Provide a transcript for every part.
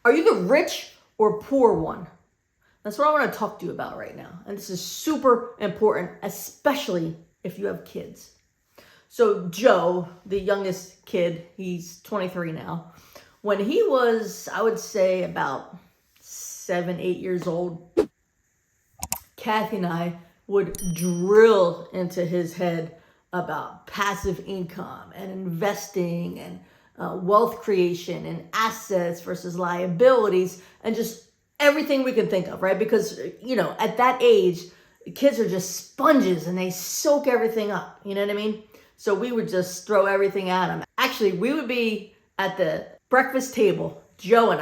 Are you the rich or poor one? That's what I want to talk to you about right now. And this is super important, especially if you have kids. So Joe, the youngest kid, he's 23 now. When he was, I would say about 7, 8 years old, Kathy and I would drill into his head about passive income and investing and wealth creation and assets versus liabilities and just everything we can think of, right? Because, at that age, kids are just sponges and they soak everything up. You know what I mean? So we would just throw everything at them. Actually, we would be at the breakfast table, Joe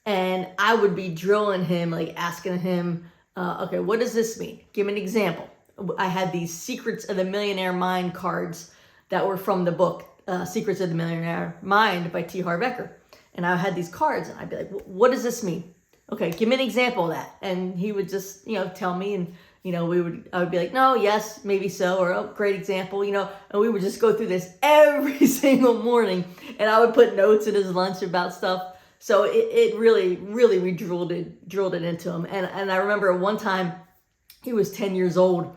and I would be drilling him, like asking him, okay, what does this mean? Give me an example. I had these Secrets of the Millionaire Mind cards that were from the book, Secrets of the Millionaire Mind by T. Harv Eker. And I had these cards and I'd be like, what does this mean? Okay, give me an example of that. And he would just, tell me and, I would be like, no, yes, maybe so, or oh, great example, and we would just go through this every single morning. And I would put notes in his lunch about stuff. So it really, we drilled it into him. And I remember one time he was 10 years old.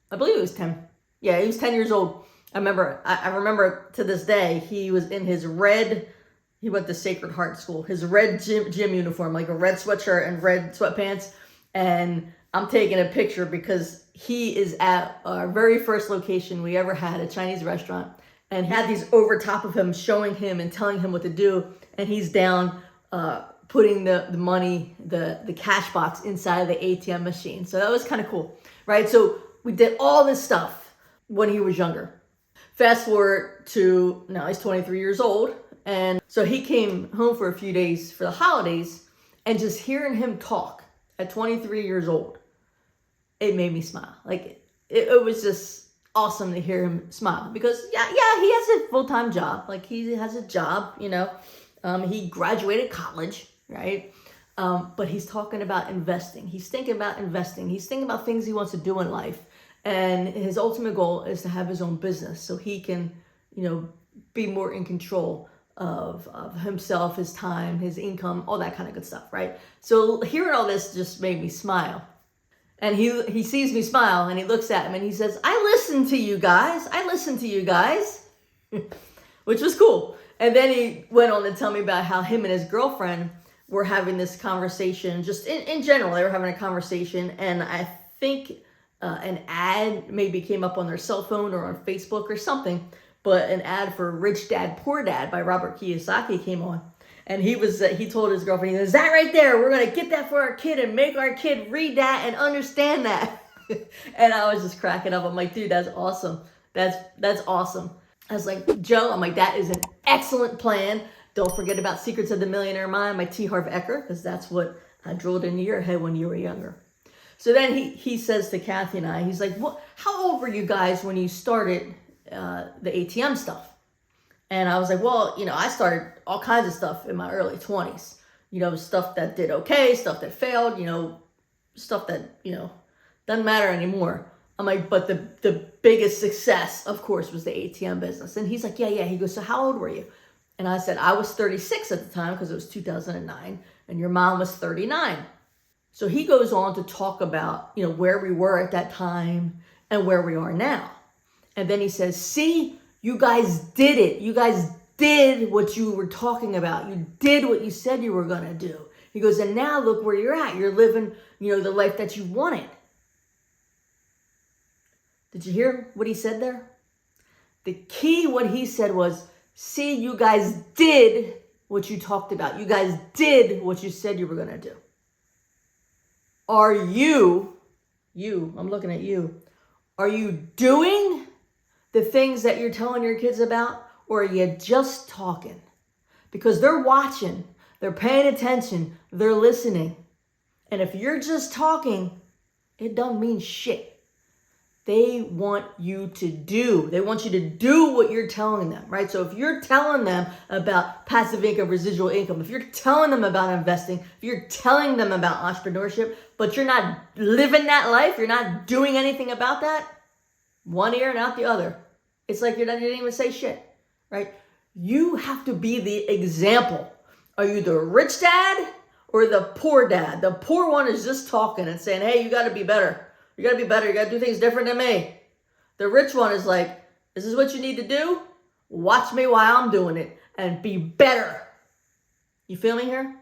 I believe he was 10. Yeah, he was 10 years old. I remember to this day, he was in his red, he went to Sacred Heart School, his red gym uniform, like a red sweatshirt and red sweatpants. And I'm taking a picture because he is at our very first location we ever had, a Chinese restaurant. And he had these over top of him, showing him and telling him what to do. And he's down putting the money, the cash box inside of the ATM machine. So that was kind of cool, right? So we did all this stuff when he was younger. Fast forward to now he's 23 years old. And so he came home for a few days for the holidays, and just hearing him talk at 23 years old, it made me smile. Like it was just awesome to hear him smile because yeah, he has a full-time job. Like he has a job, he graduated college, right? But he's talking about investing. He's thinking about investing. He's thinking about things he wants to do in life. And his ultimate goal is to have his own business so he can, be more in control of himself, his time, his income, all that kind of good stuff, right? So hearing all this just made me smile. And he sees me smile and he looks at him and he says, I listen to you guys, which was cool. And then he went on to tell me about how him and his girlfriend were having this conversation, just in general, they were having a conversation. And I think an ad maybe came up on their cell phone or on Facebook or something, but an ad for Rich Dad, Poor Dad by Robert Kiyosaki came on. And he told his girlfriend, he goes, that right there, we're going to get that for our kid and make our kid read that and understand that. And I was just cracking up. I'm like, dude, that's awesome. That's awesome. I was like, Joe, I'm like, that is an excellent plan. Don't forget about Secrets of the Millionaire Mind by T. Harv Eker, because that's what I drilled into your head when you were younger. So then he says to Kathy and I, he's like, how old were you guys when you started the ATM stuff? And I was like, well, I started all kinds of stuff in my early 20s. Stuff that did okay, stuff that failed, stuff that, doesn't matter anymore. I'm like, but the biggest success, of course, was the ATM business. And he's like, yeah. He goes, so how old were you? And I said, I was 36 at the time because it was 2009, and your mom was 39. So he goes on to talk about, where we were at that time and where we are now. And then he says, see, you guys did it. You guys did what you were talking about. You did what you said you were going to do. He goes, and now look where you're at. You're living, the life that you wanted. Did you hear what he said there? The key, what he said was, see, you guys did what you talked about. You guys did what you said you were going to do. Are you, I'm looking at you, are you doing the things that you're telling your kids about, or are you just talking? Because they're watching, they're paying attention, they're listening. And if you're just talking, it don't mean shit. They want you to do. They want you to do what you're telling them, right? So if you're telling them about passive income, residual income, if you're telling them about investing, if you're telling them about entrepreneurship, but you're not living that life, you're not doing anything about that, one ear and out the other. It's like you didn't even say shit, right? You have to be the example Are you the rich dad or the poor dad? The poor one is just talking and saying, hey, you got to be better. You got to be better. You got to do things different than me. The rich one is like, this is what you need to do. Watch me while I'm doing it and be better. You feel me here?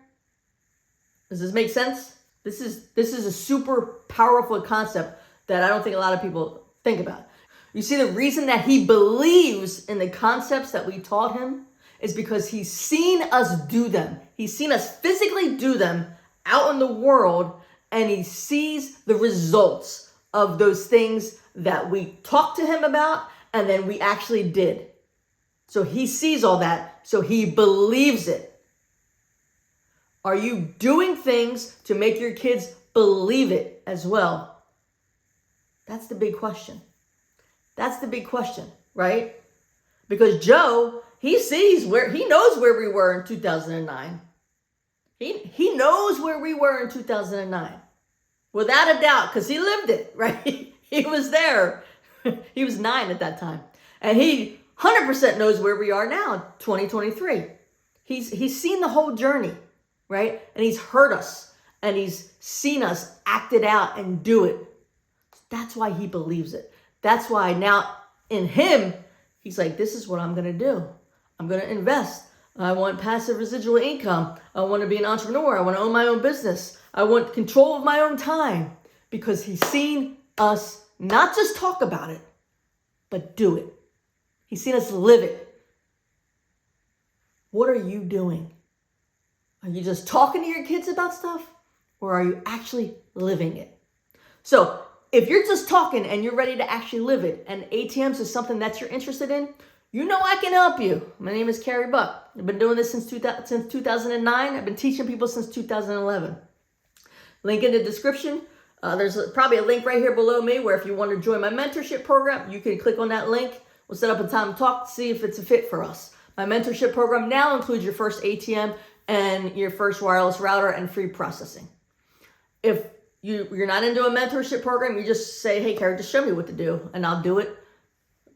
Does this make sense? This is a super powerful concept that I don't think a lot of people think about. You see, the reason that he believes in the concepts that we taught him is because he's seen us do them. He's seen us physically do them out in the world, and he sees the results of those things that we talked to him about and then we actually did. So he sees all that, so he believes it. Are you doing things to make your kids believe it as well? That's the big question. That's the big question, right? Because Joe, he knows where we were in 2009. He knows where we were in 2009. Without a doubt, because he lived it, right? He was there. He was 9 at that time. And he 100% knows where we are now, 2023. He's seen the whole journey, right? And he's heard us. And he's seen us act it out and do it. That's why he believes it. That's why now in him, he's like, this is what I'm going to do. I'm going to invest. I want passive residual income. I want to be an entrepreneur. I want to own my own business. I want control of my own time, because he's seen us not just talk about it, but do it. He's seen us live it. What are you doing? Are you just talking to your kids about stuff, or are you actually living it? So if you're just talking and you're ready to actually live it, and ATMs is something that you're interested in, you know I can help you. My name is Carey Buck. I've been doing this since 2009. I've been teaching people since 2011. Link in the description. There's probably a link right here below me where if you want to join my mentorship program, you can click on that link. We'll set up a time to talk to see if it's a fit for us. My mentorship program now includes your first ATM and your first wireless router and free processing. If you're not into a mentorship program, you just say, hey, Carey, just show me what to do, and I'll do it.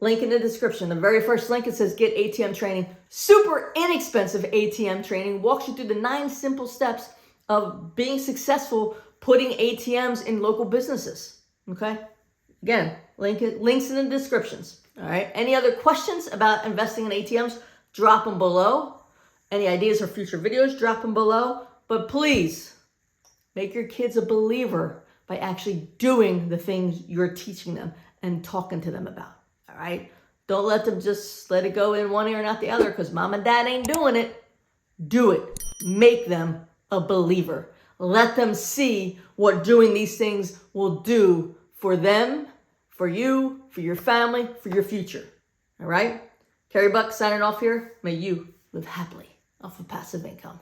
Link in the description. The very first link, it says get ATM training. Super inexpensive ATM training. Walks you through the 9 simple steps of being successful putting ATMs in local businesses. Okay? Again, links in the descriptions. All right? Any other questions about investing in ATMs, drop them below. Any ideas for future videos, drop them below. But please, make your kids a believer by actually doing the things you're teaching them and talking to them about. All right? Don't let them just let it go in one ear and out the other because mom and dad ain't doing it. Do it. Make them a believer. Let them see what doing these things will do for them, for you, for your family, for your future. All right? Carey Buck signing off here. May you live happily off of passive income.